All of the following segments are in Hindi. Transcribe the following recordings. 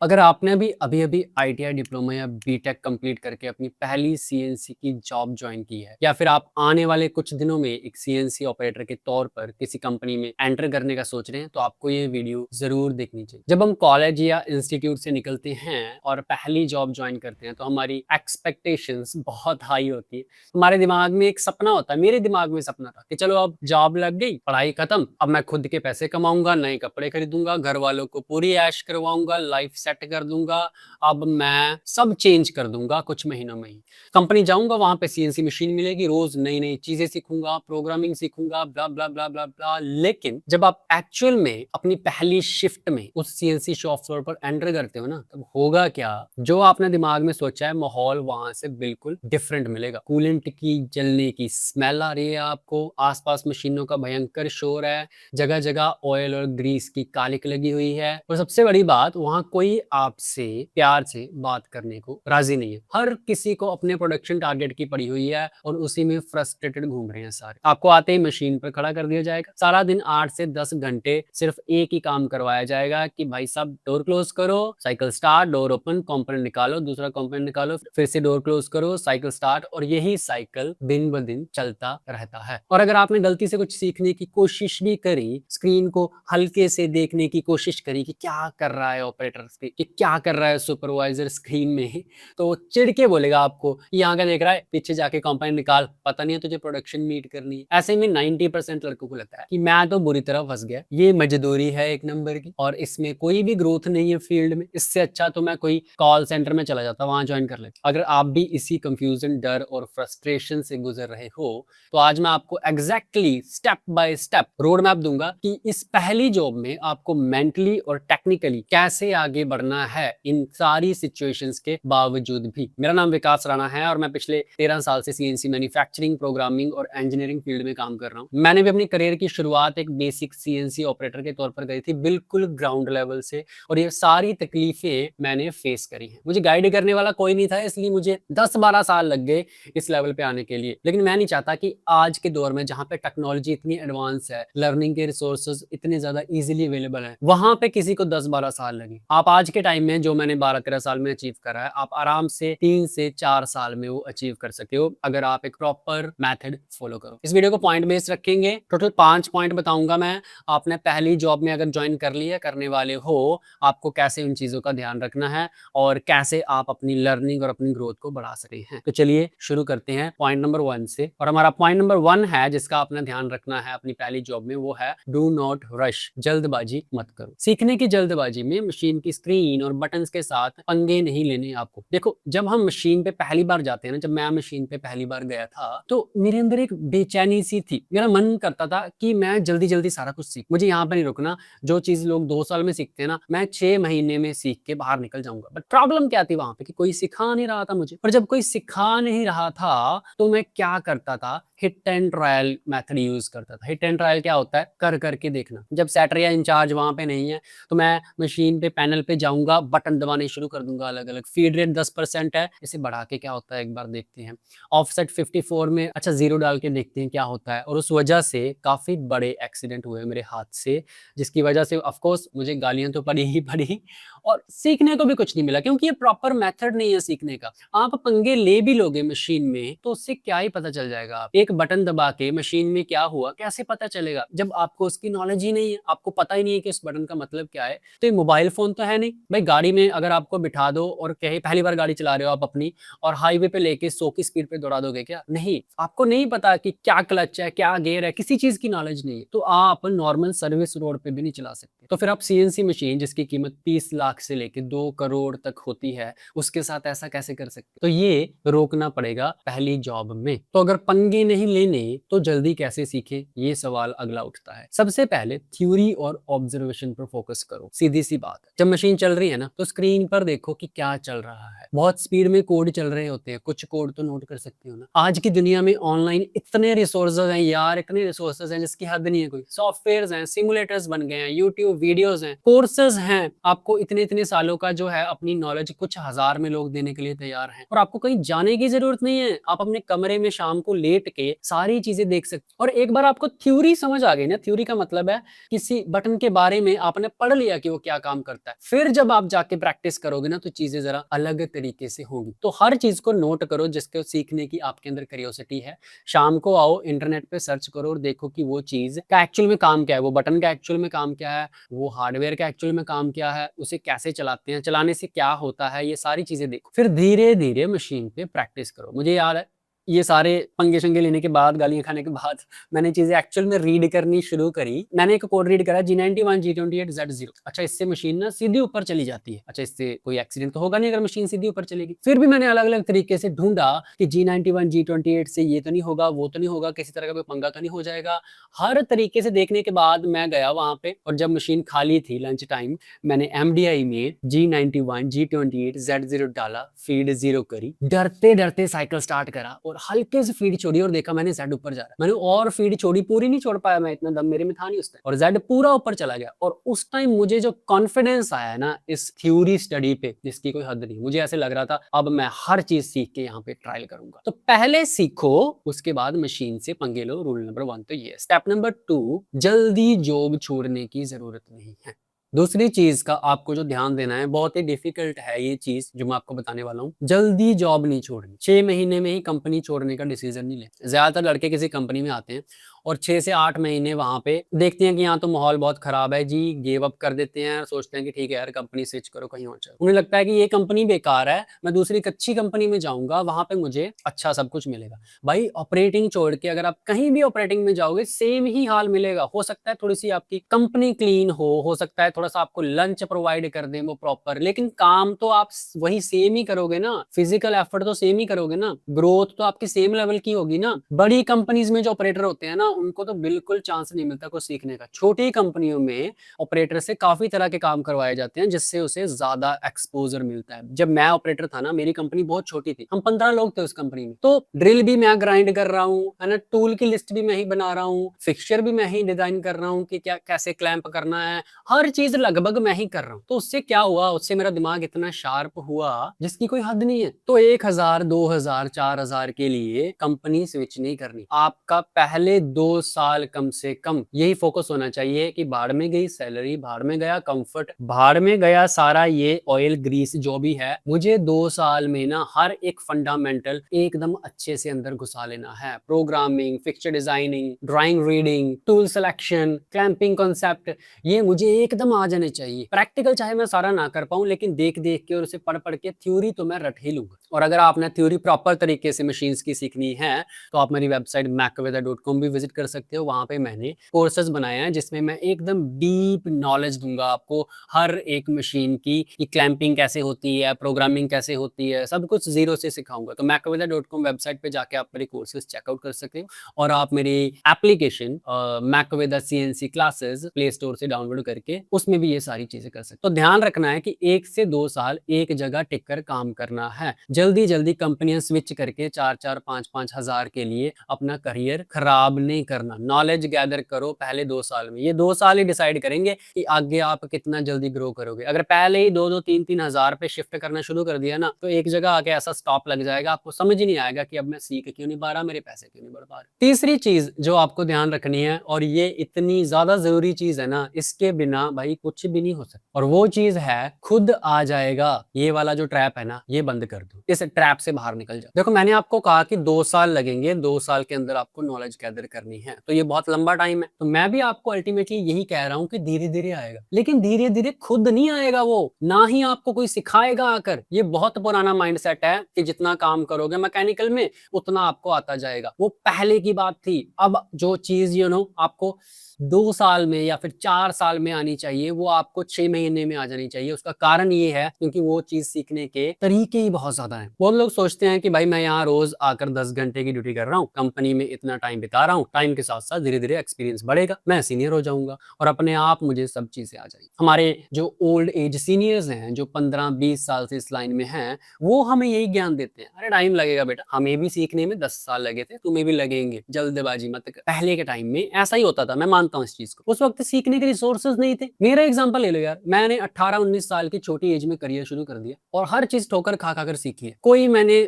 अगर आपने अभी-अभी आईटीआई डिप्लोमा या बीटेक कंप्लीट करके अपनी पहली सीएनसी की जॉब जॉइन की है या फिर आप आने वाले कुछ दिनों में एक सीएनसी ऑपरेटर के तौर पर किसी कंपनी में एंटर करने का सोच रहे हैं, तो आपको ये वीडियो ज़रूर देखनी चाहिए। जब हम कॉलेज या इंस्टीट्यूट से निकलते हैं और पहली जॉब जॉइन करते हैं, तो हमारी एक्सपेक्टेशंस बहुत हाई होती है। हमारे दिमाग में एक सपना होता है, मेरे दिमाग में सपना था कि चलो अब जॉब लग गई, पढ़ाई खत्म, अब मैं खुद के पैसे कमाऊँगा, नए कपड़े खरीदूँगा, घर वालों को पूरी ऐश करवाऊँगा, लाइफ सेट कर दूँगा। अब मैं सब चेंज कर दूँगा कुछ महीनों में ही। कंपनी जाऊँगा, वहाँ पे सीएनसी मशीन मिलेगी, रोज़ नई-नई चीज़ें सीखूँगा, प्रोग्रामिंग सीखूँगा, ब्ला, ब्ला, ब्ला, ब्ला, ब्ला। लेकिन जब आप एक्चुअल में अपनी पहली शिफ्ट में उस सीएनसी शॉप फ्लोर पर एंटर करते हो ना, तब होगा क्या? जो आपने दिमाग में सोचा है, माहौल वहाँ से बिल्कुल डिफरेंट मिलेगा। कूलेंट की जलने की स्मेल आ रही है आपको, आस-पास मशीनों का भयंकर शोर है, जगह-जगह ऑयल और ग्रीस की कालिक लगी हुई है और सबसे बड़ी बात, वहाँ कोई आपसे प्यार से बात करने को राज़ी नहीं है। हर किसी को अपने प्रोडक्शन टारगेट की पड़ी हुई है और उसी में फ्रस्ट्रेटेड घूम रहे हैं सारे। आपको आते ही मशीन पर खड़ा कर दिया जाएगा। सारा दिन 8 से 10 घंटे सिर्फ एक ही काम करवाया जाएगा कि भाई साहब डोर क्लोज़ करो, cycle start, door open, component निकालो, दूसरा कंपोनेंट निकालो, फिर से डोर क्लोज़ करो, साइकिल स्टार्ट और यही साइकिल दिन ब दिन चलता रहता है। और अगर आपने गलती से कुछ सीखने की कोशिश भी करी, स्क्रीन को हल्के से देखने की कोशिश करी कि क्या कर रहा है ऑपरेटर कि क्या कर रहा है सुपरवाइजर स्क्रीन में, तो चिढ़ के बोलेगा आपको, यहाँ क्या देख रहा है, पीछे जाके कंपोनेंट निकाल, पता नहीं है तुझे प्रोडक्शन मीट करनी है। ऐसे में 90% लड़कों को लगता है कि मैं तो बुरी तरह फंस गया, ये मजदूरी है एक नंबर की और इसमें कोई भी ग्रोथ नहीं है फील्ड में, इससे अच्छा तो मैं कोई कॉल सेंटर में चला जाता, वहां ज्वाइन कर लेता। अगर आप भी इसी कंफ्यूजन, डर और फ्रस्ट्रेशन से गुजर रहे हो, तो आज मैं आपको exactly step by step road map दूंगा कि इस पहली जॉब में आपको मेंटली और टेक्निकली कैसे आगे बढ़ना है इन सारी सिचुएशंस के बावजूद भी। मेरा नाम विकास राणा है और मैं पिछले 13 साल से सीएनसी मैन्युफैक्चरिंग, प्रोग्रामिंग और इंजीनियरिंग फील्ड में काम कर रहा हूँ। मैंने भी अपनी करियर की शुरुआत एक बेसिक सीएनसी ऑपरेटर के तौर पर करी थी, बिल्कुल ग्राउंड लेवल से, और ये सारी तकलीफें मैंने फेस करी हैं। मुझे गाइड करने वाला कोई नहीं था, इसलिए मुझे 10-12 साल लग गए इस लेवल पे आने के लिए। लेकिन मैं नहीं चाहता कि आज के दौर में जहाँ पे टेक्नोलॉजी इतनी एडवांस है, लर्निंग के रिसोर्सेज इतने ज्यादा इजीली अवेलेबल हैं, वहां पे किसी को 10-12 साल लगे। आप आज के टाइम में जो मैंने 12-13 साल में अचीव करा है, आप आराम से 3 से 4 साल में वो अचीव कर सकते हो अगर आप एक प्रॉपर मेथड फॉलो करो। इस वीडियो को पॉइंट बेस्ड रखेंगे, टोटल 5 पॉइंट बताऊंगा मैं। आपने पहली जॉब में अगर ज्वाइन कर लिया, करने वाले हो, आपको कैसे उन चीजों का ध्यान रखना है और कैसे आप अपनी लर्निंग और अपनी ग्रोथ को बढ़ा सकते हैं। तो चलिए शुरू करते हैं पॉइंट नंबर 1 से। और हमारा पॉइंट नंबर 1 है जिसका आपने ध्यान रखना है अपनी पहली जॉब में, वो है डू नॉट रश। जल्दबाजी मत करो। सीखने की जल्दबाजी में मशीन की स्क्रीन और बटन्स के साथ पंगे नहीं लेने आपको। देखो, जब हम मशीन पे पहली बार जाते हैं ना, जब मैं मशीन पे पहली बार गया था, तो मेरे अंदर एक बेचैनी सी थी। मेरा मन करता था कि मैं जल्दी जल्दी सारा कुछ सीख, मुझे यहाँ पे नहीं रुकना। जो चीज लोग 2 साल में सीखते हैं ना, मैं 6 महीने में सीख के बाहर निकल जाऊंगा। बट प्रॉब्लम क्या थी वहां पे कि कोई सिखा नहीं रहा था मुझे। और जब कोई सिखा नहीं रहा था, तो मैं क्या करता था, hit and trial method use करता था। हिट एंड ट्रायल क्या होता है? कर करके देखना। जब सेटर या इंचार्ज वहां पे नहीं है, तो मैं मशीन पे पैनल पे जाऊंगा, बटन दबाने शुरू कर दूंगा अलग अलग। फीड रेट 10% है, इसे बढ़ा के क्या होता है एक बार देखते हैं। ऑफसेट 54 में अच्छा जीरो डाल के देखते हैं क्या होता है। और उस वजह से काफी बड़े एक्सीडेंट हुए मेरे हाथ से, जिसकी वजह से ऑफकोर्स मुझे गालियां तो पड़ी ही पड़ी और सीखने को भी कुछ नहीं मिला, क्योंकि ये प्रॉपर मेथड नहीं है सीखने का। आप पंगे ले भी लोगे मशीन में, तो उससे क्या ही पता चल जाएगा। आप एक बटन दबा के मशीन में क्या हुआ कैसे पता चलेगा, जब आपको उसकी नॉलेज ही नहीं है, आपको पता ही नहीं है कि उस बटन का मतलब क्या है। तो ये मोबाइल फोन तो है नहीं भाई। गाड़ी में अगर आपको बिठा दो और कहे पहली बार गाड़ी चला रहे हो आप अपनी, और हाईवे पे लेके 100 की स्पीड पे दौड़ा दोगे क्या? नहीं, आपको नहीं पता कि क्या क्लच है, क्या गियर है, किसी चीज की नॉलेज नहीं है, तो आप नॉर्मल सर्विस रोड पे भी नहीं चला सकते। तो फिर आप सीएनसी मशीन जिसकी कीमत 30 लाख से लेके 2 करोड़ तक होती है, उसके साथ ऐसा कैसे कर सकते? तो ये रोकना पड़ेगा पहली जॉब में। तो अगर पंगे नहीं लेने, तो जल्दी कैसे सीखे, ये सवाल अगला उठता है। सबसे पहले थ्योरी और ऑब्जर्वेशन पर फोकस करो। सीधी सी बात है, जब मशीन चल रही है ना, तो स्क्रीन पर देखो कि क्या चल रहा है। बहुत स्पीड में कोड चल रहे होते हैं, कुछ कोड तो नोट कर सकते हो ना। आज की दुनिया में ऑनलाइन इतने रिसोर्सेज हैं यार, इतने रिसोर्सेज हैं जिसकी हद नहीं है। कोई सॉफ्टवेयर हैं, सिमुलेटर्स बन गए हैं, यूट्यूब वीडियोस हैं, कोर्सेज हैं, आपको इतने इतने सालों का जो है अपनी नॉलेज कुछ हजार में लोग देने के लिए तैयार हैं और आपको कहीं जाने की जरूरत नहीं है। आप अपने कमरे में शाम को लेट के सारी चीजें देख सकते। और एक बार आपको थ्योरी समझ आ गई ना, थ्योरी का मतलब है किसी बटन के बारे में आपने पढ़ लिया कि वो क्या काम करता है, फिर जब आप जाके प्रैक्टिस करोगे ना तो चीजें जरा अलग तरीके से होंगी। तो हर चीज को नोट करो जिसको सीखने की आपके अंदर क्यूरियोसिटी है। शाम को आओ, इंटरनेट पे सर्च करो और देखो कि वो चीज का एक्चुअल में काम क्या है, वो बटन का एक्चुअल में काम क्या है, वो हार्डवेयर का एक्चुअल में काम क्या है, उसे कैसे चलाते हैं, चलाने से क्या होता है, ये सारी चीजें देखो। फिर धीरे धीरे मशीन पे प्रैक्टिस करो। मुझे याद है ये सारे पंगे शंगे लेने के बाद, गालियां खाने के बाद मैंने चीजें एक्चुअल में रीड करनी शुरू करी। मैंने एक कोड रीड करा G91 G28Z0। अच्छा, इससे मशीन ना सीधी ऊपर चली जाती है। अच्छा, इससे कोई एक्सीडेंट तो होगा नहीं अगर मशीन सीधी ऊपर चलेगी। फिर भी मैंने अलग अलग तरीके से ढूंढा कि G91 G28 से ये तो नहीं होगा, वो तो नहीं होगा, किसी तरह का कोई पंगा तो नहीं हो जाएगा। हर तरीके से देखने के बाद मैं गया वहां पे और जब मशीन खाली थी लंच टाइम, मैंने MDI में G91 G28Z0 डाला, फीड 0 करी, डरते डरते साइकिल स्टार्ट करा और हल्के से फीड छोड़ी और देखा मैंने Z ऊपर जा रहा है। मैंने और फीड छोड़ी, पूरी नहीं छोड़ पाया मैं, इतना दम मेरे में था नहीं उस टाइम, और Z पूरा ऊपर चला गया। और उस टाइम मुझे जो कॉन्फिडेंस आया ना इस थ्योरी स्टडी पे, जिसकी कोई हद नहीं, मुझे ऐसे लग रहा था अब मैं हर चीज सीख के यहाँ पे ट्रायल करूंगा। तो पहले सीखो, उसके बाद मशीन से पंगे लो। रूल नंबर 1 तो ये। स्टेप नंबर 2, जल्दी जॉब छोड़ने की जरूरत नहीं है। दूसरी चीज का आपको जो ध्यान देना है, बहुत ही डिफिकल्ट है ये चीज जो मैं आपको बताने वाला हूँ, जल्दी जॉब नहीं छोड़नी। 6 महीने में ही कंपनी छोड़ने का डिसीजन नहीं ले। ज्यादातर लड़के किसी कंपनी में आते हैं और 6 से 8 महीने वहां पे देखते हैं कि यहाँ तो माहौल बहुत खराब है जी, गिव अप कर देते हैं और सोचते हैं कि ठीक है यार कंपनी स्विच करो कहीं और चलो। उन्हें लगता है कि ये कंपनी बेकार है, मैं दूसरी एक अच्छी कंपनी में जाऊंगा, वहां पे मुझे अच्छा सब कुछ मिलेगा। भाई ऑपरेटिंग छोड़ के अगर आप कहीं भी ऑपरेटिंग में जाओगे सेम ही हाल मिलेगा। हो सकता है थोड़ी सी आपकी कंपनी क्लीन हो सकता है थोड़ा सा आपको लंच प्रोवाइड कर दें वो प्रॉपर, लेकिन काम तो आप वही सेम ही करोगे ना, फिजिकल एफर्ट तो सेम ही करोगे ना, ग्रोथ तो आपकी सेम लेवल की होगी ना। बड़ी कंपनीज में जो ऑपरेटर होते हैं ना उनको तो बिल्कुल चांस नहीं मिलता कुछ सीखने का। छोटी कंपनियों में ऑपरेटर से काफी तरह के काम करवाए जाते हैं जिससे उसे ज्यादा एक्सपोजर मिलता है। जब मैं ऑपरेटर था ना, मेरी कंपनी बहुत छोटी थी, हम 15 लोग थे उस कंपनी में, तो ड्रिल भी मैं ग्राइंड कर रहा हूँ, है ना, टूल की लिस्ट भी मैं ही बना रहा हूँ, फिक्सचर भी मैं ही डिजाइन कर रहा हूँ कि क्या कैसे क्लैंप करना है, हर चीज लगभग मैं ही कर रहा हूँ। तो उससे क्या हुआ, उससे मेरा दिमाग इतना शार्प हुआ जिसकी कोई हद नहीं है। तो 1000 2000 4000 के लिए कंपनी स्विच नहीं करनी। आपका पहले 2 साल कम से कम यही फोकस होना चाहिए कि भाड़ में गई सैलरी, भाड़ में गया कंफर्ट, भाड़ में गया सारा ये ऑयल ग्रीस जो भी है, मुझे 2 साल में ना हर एक फंडामेंटल एकदम अच्छे से अंदर घुसा लेना है। Programming, fixture designing, drawing reading, tool selection, clamping concept, ये मुझे एकदम आ जाने चाहिए। प्रैक्टिकल चाहे मैं सारा ना कर पाऊं, लेकिन देख देख के और उसे पढ़ पढ़ के थ्योरी तो मैं रट ही लूंगा। और अगर आपने थ्योरी प्रॉपर तरीके से मशीन्स की सीखनी है तो आप मेरी वेबसाइट macaveda.com भी विजिट कर सकते हो। वहां पे मैंने कोर्सेज बनाए हैं जिसमें मैं एकदम डीप नॉलेज दूंगा आपको हर एक मशीन की, कि क्लैंपिंग कैसे होती है, प्रोग्रामिंग कैसे होती है, सब कुछ जीरो से सिखाऊंगा। तो macaveda.com वेबसाइट पे जाके आप मेरे कोर्सेज चेकआउट कर सकते हो और आप मेरी application Macaveda CNC classes play store से डाउनलोड करके उसमें भी ये सारी चीजें कर सकते हो। तो ध्यान रखना है कि 1 से 2 साल एक जगह टिक कर काम करना है। जल्दी जल्दी कंपनियां स्विच करके 4-4 5-5 हजार के लिए अपना करियर खराब नहीं करना। नॉलेज गैदर करो पहले 2 साल में। ये 2 साल ही डिसाइड करेंगे कि आगे आप कितना जल्दी ग्रो करोगे। अगर पहले ही 2-2 3-3 हजार पे शिफ्ट करना शुरू कर दिया ना तो एक जगह आके ऐसा स्टॉप लग जाएगा, आपको समझ ही नहीं आएगा कि अब मैं सीख क्यों नहीं पा रहा, मेरे पैसे क्यों नहीं बढ़ पा रहे। तीसरी चीज जो आपको ध्यान रखनी है, और ये इतनी ज्यादा जरूरी चीज है ना, इसके बिना भाई कुछ भी नहीं हो सकता, और वो चीज है खुद आ जाएगा। ये वाला जो ट्रैप है ना, ये बंद कर दो, इस ट्रैप से बाहर निकल जाओ। देखो मैंने आपको कहा कि 2 साल लगेंगे, 2 साल के अंदर आपको नॉलेज गैदर करनी है, तो ये बहुत लंबा टाइम है। तो मैं भी आपको अल्टीमेटली यही कह रहा हूं कि धीरे धीरे आएगा, लेकिन धीरे धीरे खुद नहीं आएगा, वो ना ही आपको कोई सिखाएगा आकर। ये बहुत पुराना माइंडसेट है कि जितना काम करोगे मैकेनिकल में उतना आपको आता जाएगा। वो पहले की बात थी। अब जो चीज आपको 2 साल में या फिर 4 साल में आनी चाहिए, वो आपको 6 महीने में आ जानी चाहिए। उसका कारण ये है क्योंकि वो चीज सीखने के तरीके ही बहुत ज्यादा हैं। बहुत लोग सोचते हैं कि भाई मैं यहाँ रोज आकर 10 घंटे की ड्यूटी कर रहा हूँ, कंपनी में इतना टाइम बिता रहा हूँ, टाइम के साथ साथ धीरे धीरे एक्सपीरियंस बढ़ेगा, मैं सीनियर हो जाऊंगा और अपने आप मुझे सब चीजें आ जाएगी। हमारे जो ओल्ड एज सीनियर्स हैं, जो 15-20 साल से इस लाइन में हैं, वो हमें यही ज्ञान देते हैं, अरे टाइम लगेगा बेटा, हमें भी सीखने में 10 साल लगे थे, तुम्हें भी लगेंगे, जल्दबाजी मत कर। पहले के टाइम में ऐसा ही होता था, मैं मानता हूँ इस चीज को। उस वक्त सीखने के रिसोर्सेज नहीं थे। मेरा एग्जांपल ले लो यार, मैंने 18-19 साल की छोटी एज में करियर शुरू कर दिया और हर चीज ठोकर खा खा कर सीखी है।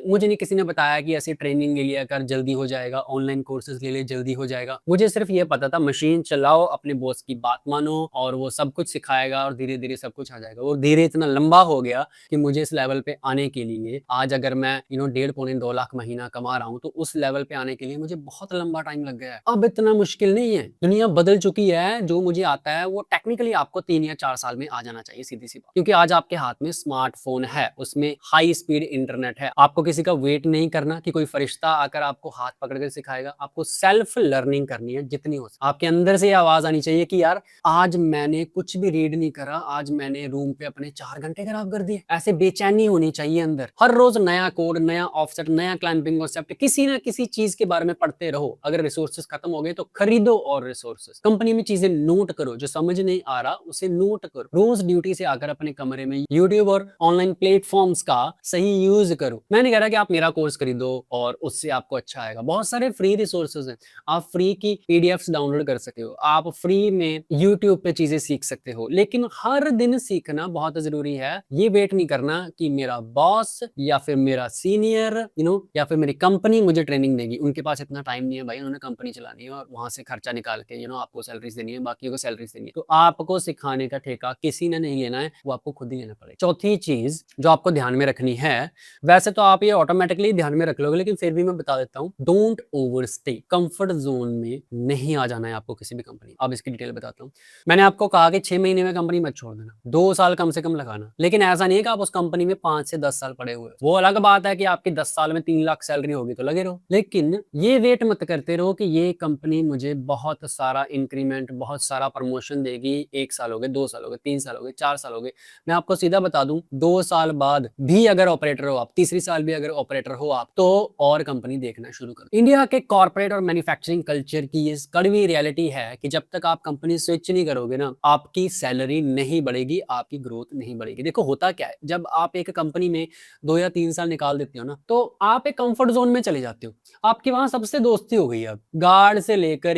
मुझे नहीं किसी ने बताया कि ऐसी ट्रेनिंग ले लिया कर जल्दी हो जाएगा, ऑनलाइन कोर्सेज ले ले जल्दी हो जाएगा। मुझे सिर्फ ये पता था मशीन चलाओ, अपने बॉस की बात मानो और वो सब कुछ सिखाएगा और धीरे धीरे सब कुछ आ जाएगा। वो धीरे इतना लंबा हो गया कि मुझे इस लेवल पे आने के लिए आज अगर मैं 1.5-2 लाख महीना कमा रहा हूँ तो उस लेवल पे आने के लिए मुझे बहुत लंबा टाइम लग गया है। अब इतना मुश्किल नहीं है, दुनिया बदल चुकी है। जो मुझे आता है वो टेक्निकली आपको 3 या 4 साल में आ जाना चाहिए, सीधी सी बात। क्योंकि आज आपके हाथ में स्मार्टफोन है, उसमें हाई स्पीड इंटरनेट है। आपको किसी का वेट नहीं करना कि कोई फरिश्ता आकर आपको हाथ पकड़ कर सिखाएगा। आपको सेल्फ लर्निंग करनी है जितनी हो सके। आपके अंदर से आवाज आनी चाहिए कि यार आज मैंने कुछ भी रीड नहीं करा, आज मैंने रूम पे अपने 4 घंटे खराब कर दिए। ऐसे बेचैनी होनी चाहिए अंदर। हर रोज नया कोड, नया ऑफसेट, नया क्लाइंबिंग कॉन्सेप्ट, किसी ना किसी चीज के बारे में पढ़ते रहो। अगर रिसोर्सेज खत्म हो गए तो खरीदो और रिसोर्सेज। कंपनी में चीजें नोट करो, जो समझ नहीं आ रहा उसे नोट करो। रोज ड्यूटी से आकर अपने कमरे में यूट्यूब और ऑनलाइन प्लेटफॉर्म्स का सही यूज करो। मैं नहीं कह रहा कि आप मेरा कोर्स खरीदो और उससे आपको अच्छा आएगा। बहुत सारे फ्री रिसोर्सेज हैं, आप फ्री की पीडीएफ्स डाउनलोड कर सकते हो, आप फ्री में यूट्यूब पे चीजें सीख सकते हो। लेकिन हर दिन सीखना बहुत जरूरी है। ये वेट नहीं करना कि मेरा बॉस या फिर मेरा सीनियर या फिर मेरी कंपनी मुझे ट्रेनिंग देगी। उनके पास इतना टाइम नहीं है भाई, उन्होंने कंपनी चलानी है और वहां से खर्चा निकाल के आपको सैलरीज देनी है, बाकी को सैलरीज देनी है। तो आपको सिखाने का ठेका किसी ने नहीं लेना है, वो आपको खुद ही लेना पड़ेगा। चौथी चीज जो आपको ध्यान में रखनी है, वैसे तो आप ये ऑटोमेटिकली ध्यान में रख लोगे, लेकिन फिर भी मैं बता देता हूँ, डोंट ओवरस्टे। कंफर्ट जोन में नहीं आ जाना है आपको किसी भी कंपनी। अब इसकी डिटेल बताता हूँ। मैंने आपको कहा कि 6 महीने में कंपनी मत छोड़ देना, 2 साल कम से कम लगाना। लेकिन ऐसा नहीं है कि आप उस कंपनी में 5 से 10 साल पड़े हुए। वो अलग बात है कि आपकी 10 साल में 3 लाख सैलरी होगी तो लगे रहो, लेकिन ये वेट मत करते रहो कि ये कंपनी मुझे बहुत सारा इंक्रीमेंट, बहुत सारा प्रमोशन देगी। 1 साल हो गए, 2 साल हो गए, 3 साल हो गए, 4 साल हो गए। मैं आपको सीधा बता दूं, 2 साल बाद भी अगर ऑपरेटर हो आप, तीसरी साल भी अगर ऑपरेटर हो आप, तो और कंपनी देखना शुरू कर। इंडिया के कॉर्पोरेट और मैन्युफैक्चरिंग कल्चर की ये कड़वी रियलिटी है कि जब तक आप कंपनी स्विच नहीं करोगे ना, आपकी सैलरी नहीं बढ़ेगी, आपकी ग्रोथ नहीं बढ़ेगी। देखो होता क्या है, जब आप एक कंपनी में 2 या 3 साल निकाल देते हो ना, तो आप एक कंफर्ट जोन में चले जाते हो। आपकी वहां सबसे दोस्ती हो गई है। अब गार्ड से लेकर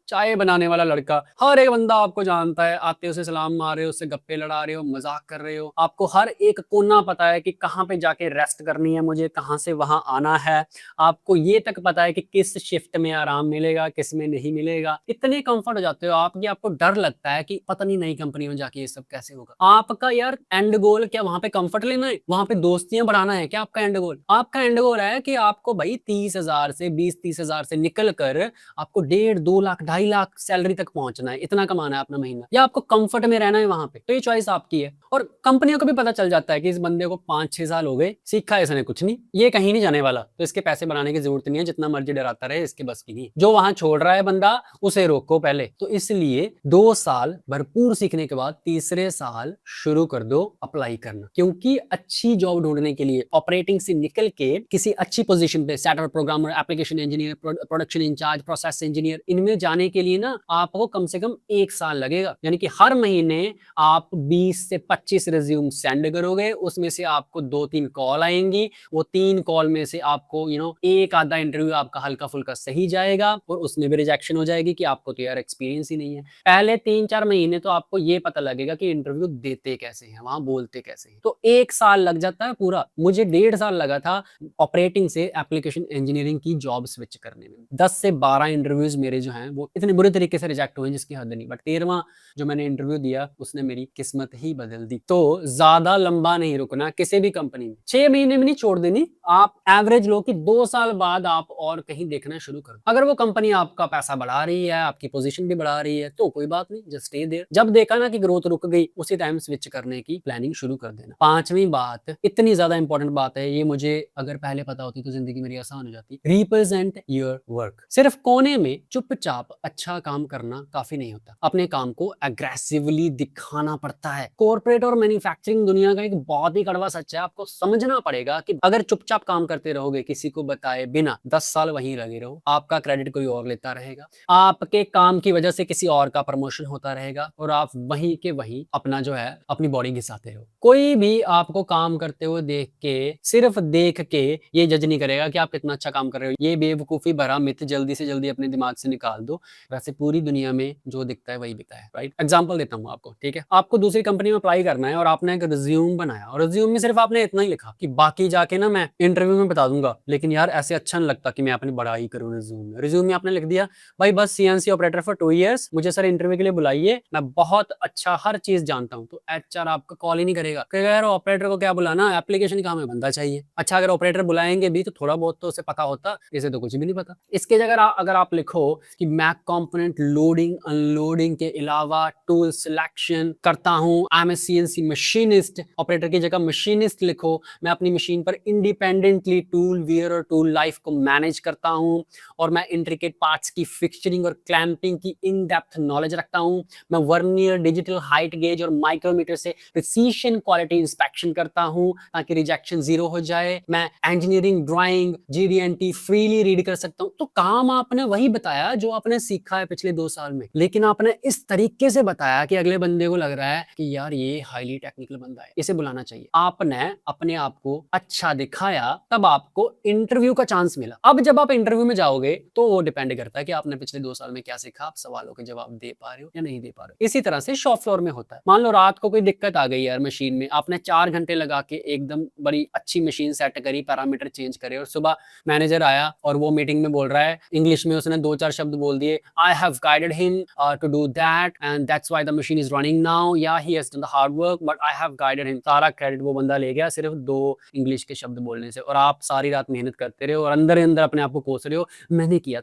चाय बनाने वाला लड़का, हर एक बंदा आपको जानता है। आते हो उसे सलाम मार रहे हो, उससे गप्पे लड़ा रहे हो, मजाक कर रहे हो। आपको हर एक कोना पता है कि कहाँ पे जाके रेस्ट करनी है मुझे, कहाँ से वहां आना है। आपको ये तक पता है कि किस शिफ्ट में आराम मिलेगा, किस में नहीं मिलेगा। इतने कंफर्ट हो जाते हो आप कि आपको डर लगता है कि पता नहीं नई कंपनी में जाके ये सब कैसे होगा। आपका यार एंड गोल क्या वहां पे कंफर्ट लेना है, वहां पे दोस्तियां बढ़ाना है क्या? आपका एंड गोल, आपका एंड गोल है कि आपको भाई 30,000 से 20-30,000 से निकल कर आपको 1.5-2 लाख 2.5 लाख सैलरी तक पहुंचना है, इतना कमाना है अपना महीना, या आपको कंफर्ट में रहना है वहां पे। तो ये चॉइस आपकी है। और कंपनियों को भी पता चल जाता है कि इस बंदे को 5-6 साल हो गए, सीखा है इसने कुछ नहीं, ये कहीं नहीं जाने वाला, तो इसके पैसे बढ़ाने की जरूरत नहीं है, जितना मर्जी डराता रहे इसके बस की नहीं। जो वहां छोड़ रहा है बंदा उसे रोको पहले। तो इसलिए 2 साल भरपूर सीखने के बाद तीसरे साल शुरू कर दो अप्लाई करना। क्योंकि अच्छी जॉब ढूंढने के लिए ऑपरेटिंग से निकल के किसी अच्छी पोजीशन पे, setup programmer, application engineer, production incharge, process engineer, इनमें जाने के लिए ना आपको कम से कम 1 साल लगेगा। यानी कि हर महीने आप 20 से 25 रिज्यूम सेंड करोगे, उसमें से आपको 2-3 कॉल आएंगी। वो 3 कॉल में से आपको एक आधा इंटरव्यू आपका हल्का फुल्का सही जाएगा और उसमें भी रिजेक्शन हो जाएगी कि आपको तो यार एक्सपीरियंस ही नहीं है। पहले 3-4 महीने तो आपको ये पता लगेगा कि इंटरव्यू देते कैसे हैं, वहां बोलते कैसे हैं। तो 1 साल लग जाता है पूरा। मुझे 1.5 साल लगा था ऑपरेटिंग से एप्लीकेशन इंजीनियरिंग की जॉब स्विच करने में। 10 से 12 इंटरव्यूज मेरे जो हैं वो इतने बुरे तरीके से रिजेक्ट हुए जिसकी हद नहीं। बट 13वां जो मैंने इंटरव्यू दिया उसने मेरी किस्मत ही बदल दी। तो ज्यादा लंबा नहीं रुकना किसी भी कंपनी में। 6 महीने में नहीं छोड़ देनी। आप एवरेज लो कि 2 साल बाद आप और कहीं देखना शुरू करो। अगर वो कंपनी आपका पैसा बढ़ा रही है, आपकी पोजीशन भी बढ़ा रही है, तो कोई बात नहीं, जस्ट स्टे देयर। जब देखा ना कि ग्रोथ रुक गई, उसी टाइम स्विच करने की प्लानिंग शुरू कर देना। 5वीं बात, इतनी ज्यादा इंपॉर्टेंट बात है ये, मुझे अगर पहले पता होती तो जिंदगी मेरी आसान हो जाती। Represent your work. सिर्फ कोने में चुपचाप अच्छा काम करना काफी नहीं होता, अपने काम को एग्रेसिवली दिखाना पड़ता है। कॉर्पोरेट और मैन्युफैक्चरिंग दुनिया का एक बहुत ही कड़वा सच है। आपको समझना पड़ेगा कि अगर चुपचाप काम करते रहोगे किसी को बताए बिना, 10 साल वहीं लगे रहो, आपका क्रेडिट कोई और लेता रहेगा, आपके काम की वजह से किसी और का प्रमोशन होता रहेगा और आप वहीं के वहीं अपना जो है अपनी बॉडी घिसाते हो। कोई भी आपको काम करते हुए देख के, सिर्फ देख के ये जज नहीं करेगा कि आप कितना अच्छा काम कर रहे हो। ये बेवकूफी भरा मिथ जल्दी से जल्दी अपने दिमाग से निकाल दो। वैसे पूरी दुनिया में जो दिखता है वही बिकता है, राइट? एग्जाम्पल देता हूँ आपको, ठीक है? आपको दूसरी कंपनी में अप्लाई करना है और आपने एक रिज्यूम बनाया और रिज्यूम में सिर्फ आपने इतना ही लिखा कि बाकी जाके ना मैं इंटरव्यू में बता दूंगा, लेकिन यार ऐसे अच्छा नहीं लगता कि मैं अपनी बड़ाई करूँ रिज्यूम में। रिज्यूम में आपने लिख दिया भाई बस सीएनसी ऑपरेटर फॉर 2 इयर्स, मुझे सर इंटरव्यू के लिए बुलाइए, मैं बहुत अच्छा हर चीज जानता हूँ। तो एचआर आपका कॉल ही नहीं करेगा, कहेगा यार ऑपरेटर को क्या बुलाना, एप्लीकेशन काम में बंदा चाहिए। अच्छा अगर ऑपरेटर बुलाएंगे भी तो थोड़ा बहुत तो उसे पता होता, इसे तो कुछ भी नहीं पता। इसके जगह अगर आप लिखो कि मैक कंपोनेंट लोडिंग अनलोडिंग के अलावा टूल सिलेक्शन करता हूँ, I am a CNC machinist, operator की जगह मशीनिस्ट लिखो, मैं अपनी मशीन पर इंडिपेंडेंटली टूल वियर और टूल लाइफ को मैनेज करता हूँ और मैं इंट्रिकेट पार्ट्स की फिक्सचरिंग और क्लैंपिंग की इन डेप्थ नॉलेज रखता हूँ, मैं वर्नियर डिजिटल हाइट गेज और माइक्रोमीटर से प्रिसीशन क्वालिटी इंस्पेक्शन करता हूँ ताकि रिजेक्शन 0 हो जाए, मैं इंजीनियरिंग ड्राइंग जीडीएनटी फ्रीली रीड कर सकता हूँ। तो काम आपने वही बताया जो आपने सीखा है पिछले 2 साल में, लेकिन आपने इस तरीके से बताया कि अगले बंदे को लग रहा है कि यार ये हाईली टेक्निकल बंदा है, इसे बुलाना चाहिए। आपने अपने आप को अच्छा दिखाया, तब आपको इंटरव्यू का चांस मिला। अब जब आप इंटरव्यू में जाओगे तो वो डिपेंड करता है कि आपने पिछले 2 साल में क्या सीखा, आप सवालों के जवाब दे पा रहे हो या नहीं दे पा रहे हो। इसी तरह से शॉप फ्लोर में होता है। मान लो रात को कोई दिक्कत आ गई यार मशीन में, आपने 4 घंटे लगा के एकदम बड़ी अच्छी मशीन सेट करी, पैरामीटर चेंज करे और सुबह मैनेजर आया और वो मीटिंग में बोल रहा है इंग्लिश में, उसने 2-4 शब्द बोल दिए, I have guided him to do that and that's why the machine is running now, या he has done the hard work but I have guided him. सारा क्रेडिट वो बंदा ले गया सिर्फ 2 इंग्लिश के शब्द बोलने से, और आप सारी रात मेहनत करते रहे और अंदर ही अंदर अपने आप को कोस रहे हो, मैंने किया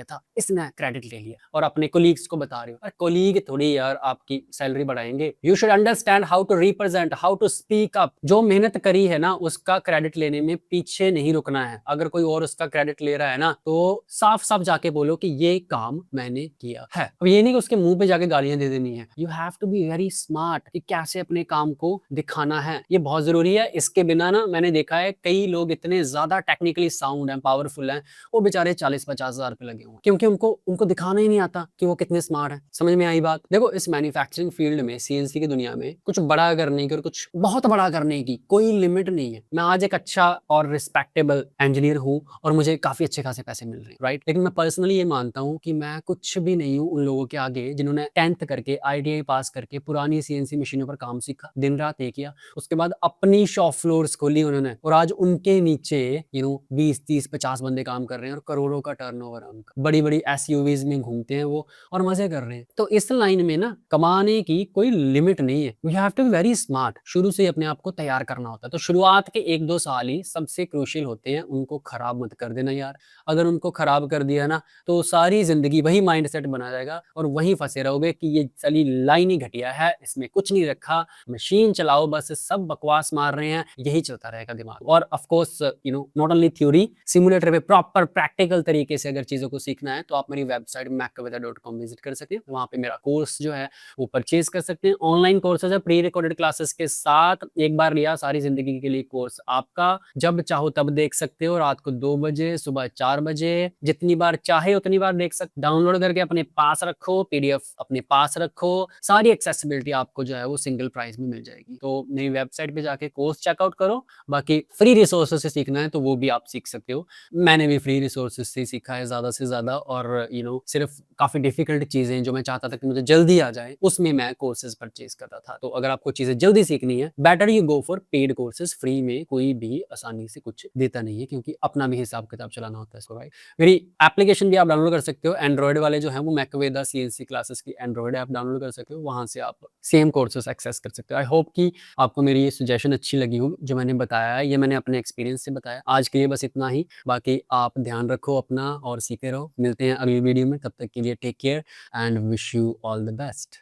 था, इसने क्रेडिट ले लिया, और अपने कोलीग्स को बता रहे हो। अरे कोलीग थोड़ी यार आपकी सैलरी बढ़ाएंगे। You should understand how to represent, how to speak up. जो मेहनत करी है ना उसका क्रेडिट लेने में पीछे नहीं रुकना है। अगर कोई और उसका क्रेडिट ले रहा है ना तो साफ साफ जाके बोलो कि ये काम मैंने किया है। अब ये नहीं कि उसके मुंह पे जाके गालियां दे देनी है। You have to be very smart कि कैसे अपने काम को दिखाना है, ये बहुत जरूरी है। इसके बिना ना मैंने देखा है कई लोग इतने ज्यादा टेक्निकली साउंड है, पावरफुल है, वो बेचारे 40-50 हजार रुपए लगे हुए, क्योंकि उनको दिखाना ही नहीं आता कि वो कितने स्मार्ट है। समझ में आई बात? देखो इस मैन्युफैक्चरिंग फील्ड में, सीएनसी की दुनिया में कुछ बड़ा करने की और कुछ बहुत बड़ा करने की कोई लिमिट नहीं है। मैं आज एक अच्छा और रिस्पेक्टेबल इंजीनियर हूँ और मुझे काफी अच्छे खासे पैसे मिल रहे हैं, राइट? लेकिन मैं पर्सनली ये मानता हूँ कि मैं कुछ भी नहीं हूँ उन लोगों के आगे जिन्होंने 10th करके आईटीआई पास करके पुरानी सीएनसी मशीनों पर काम सीखा, दिन रात एक किया, उसके बाद अपनी शॉप फ्लोर्स खोली उन्होंने, और आज उनके नीचे 20-30-50 बंदे काम कर रहे हैं और करोड़ों का टर्नओवर है उनका। बड़ी बड़ी एसयूवीज में घूमते हैं वो और मजे कर रहे हैं। तो इस लाइन में ना कमाने की कोई लिमिट नहीं है। We have to be very smart. शुरू से ही अपने आप को तैयार करना होता है। तो शुरुआत के 1-2 साल ही सबसे क्रूशियल होते हैं, उनको खराब मत कर देना यार। अगर उनको खराब कर दिया ना तो सारी जिंदगी वही माइंडसेट बना जाएगा और वहीं फंसे रहोगे कि ये चली लाइन ही घटिया है, इसमें कुछ नहीं रखा, मशीन चलाओ बस, सब बकवास मार रहे हैं, यही चलता रहेगा दिमाग। और of course not only theory, simulator पे प्रॉपर प्रैक्टिकल तरीके से अगर चीजों को सीखना है तो आप मेरी वेबसाइट macaveda.com विजिट कर सकते हैं। वहां पे मेरा कोर्स जो है वो परचेज कर सकते हैं। ऑनलाइन कोर्सेज है प्री रिकॉर्डेड क्लासेस के साथ, एक बार लिया सारी जिंदगी के लिए कोर्स आपका, जब चाहो तब देख सकते हो, रात को 2 बजे, सुबह 4 बजे, जितनी बार चाहे उतनी बार देख सकते। डाउनलोड करके अपने पास रखो, पीडीएफ अपने पास रखो, सारी एक्सेसिबिलिटी आपको जो है वो सिंगल प्राइस में मिल जाएगी। तो मेरी वेबसाइट पे जाके कोर्स चेकआउट करो। बाकी फ्री रिसोर्सेज से सीखना है तो वो भी आप सीख सकते हो। मैंने भी फ्री रिसोर्सेज से सीखा है ज्यादा से ज्यादा, और सिर्फ काफी डिफिकल्ट चीजें जो मैं चाहता था कि मुझे जल्दी आ जाए उसमें मैं कोर्सेज परचेज करता था। तो अगर आपको चीजें जल्दी सीखनी है, better you go for paid courses. Free में कोई भी आसानी से कुछ देता नहीं है, क्योंकि अपना भी हिसाब किताब चलाना होता है इसको, राइट? मेरी एप्लीकेशन भी आप डाउनलोड कर सकते हो। एंड्रॉइड वाले जो है वो मैकवेदा सीएनसी क्लासेस की एंड्रॉइड ऐप डाउनलोड कर सकते हो, वहां से आप सेम कोर्सेज एक्सेस कर सकते हो। आई होप कि आपको मेरी ये सजेशन अच्छी लगी हो। जो मैंने बताया है ये मैंने अपने एक्सपीरियंस से बताया। आज के लिए बस इतना ही। बाकी आप ध्यान रखो अपना और सीखते रहो। मिलते हैं अगली वीडियो में, तब तक के लिए take care and wish you all the best.